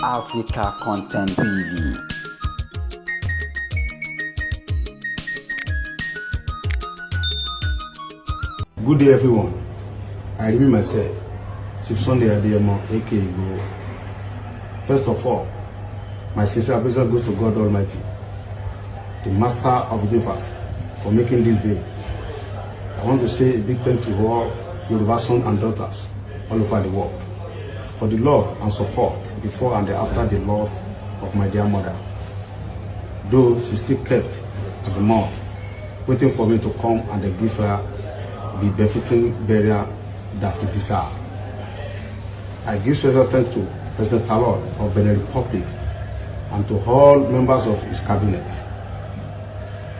Africa Content TV. Good day, everyone. I remain myself, Chief Sunday Adeyemo, aka Igboho. First of all, my sincere appreciation goes to God Almighty, the Master of the universe, for making this day. I want to say a big thank you to all Yoruba sons and daughters all over the world for the love and support before and after the loss of my dear mother. Though she still kept at the mouth, waiting for me to come and give her the befitting burial that she deserves. I give special thanks to President Talon of Benin Republic and to all members of his cabinet.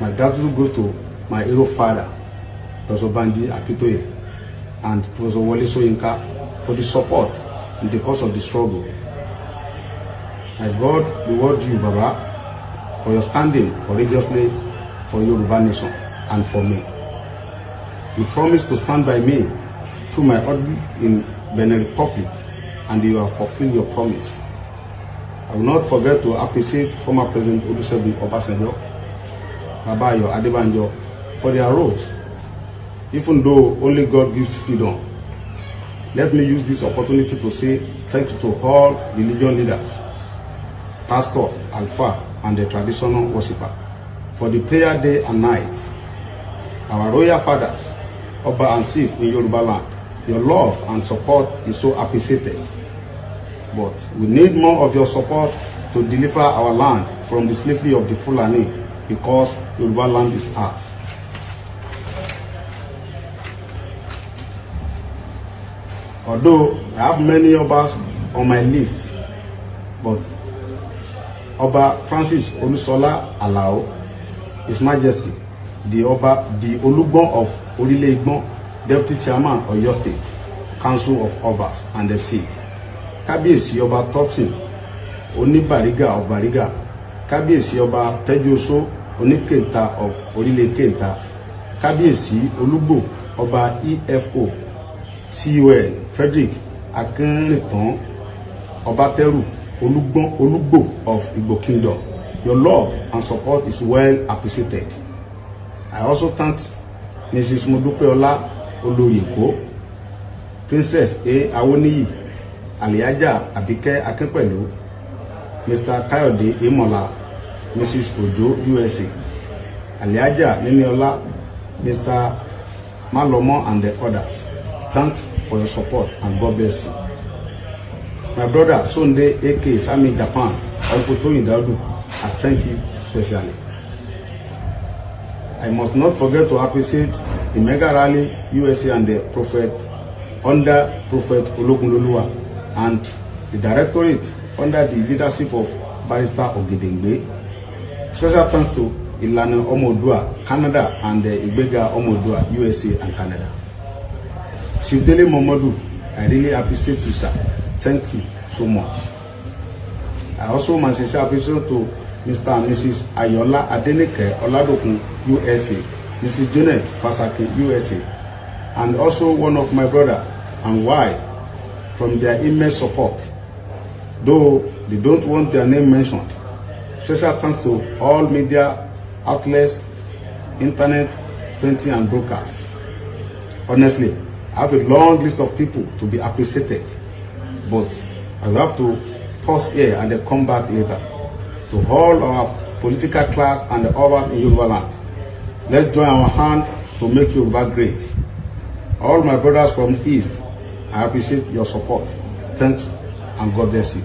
My gratitude goes to my hero father, Professor Banji Akitoye, and Professor Wole Soyinka for the support in the course of the struggle. My God reward you, Baba, for your standing courageously for Yoruba Nation and for me. You promised to stand by me through my audit in Benin Republic, and you have fulfilled your promise. I will not forget to appreciate former President Olusegun Obasanjo, Baba Ayo Adebanjo, for their roles. Even though only God gives freedom, let me use this opportunity to say thank you to all religion leaders, pastor, alpha, and the traditional worshipper for the prayer day and night. Our royal fathers, Oba and Chief in Yoruba land, your love and support is so appreciated. But we need more of your support to deliver our land from the slavery of the Fulani, because Yoruba land is ours. Although I have many Obas on my list, but Oba Francis Olusola Alao, His Majesty, the Olugbon of Orile Igbon, Deputy Chairman of Oyo State, Council of Obas and the Chief, Kábíyèsí Ọba Topsin, Oníbàrígà of Bariga, Kábíyèsí Ọba Tejoso, Oníkenta of Orile Kenta, Kábíyèsí Olúgbò Ọba EFO, CON Frederick Akinritan Obateru Olugbo of Igbo Kingdom. Your love and support is well appreciated. I also thank Mrs. Modupeola Oloyeko, Princess A. Awoniyi, Aliaja Abike Akinpelu, Mr. Kayode Imola, Mrs. Ojo USA, Aliaja Niniola, Mr. Malomo, and the others. Thanks for your support and God bless you. My brother Sunday AK Sami Japan, Alpoto Indaudu, I thank you specially. I must not forget to appreciate the Mega Rally USA and the Prophet under Prophet Ologunloluwa and the Directorate under the leadership of Barrister Ogedengbe. Special thanks to Ilana Omodua, Canada, and the Ibega Omodua, USA and Canada. Shivdele Momodu, I really appreciate you, sir. Thank you so much. I also my sincere appreciation to Mr. and Mrs. Ayola Adenike Oladokun, USA, Mrs. Janet Fasaki, USA, and also one of my brother and wife from their immense support, though they don't want their name mentioned. Special thanks to all media outlets, internet, printing and broadcast. Honestly, I have a long list of people to be appreciated, but I will have to pause here and then come back later. To all our political class and the others in Yoruba land, let's join our hand to make Yoruba great. All my brothers from East, I appreciate your support. Thanks and God bless you.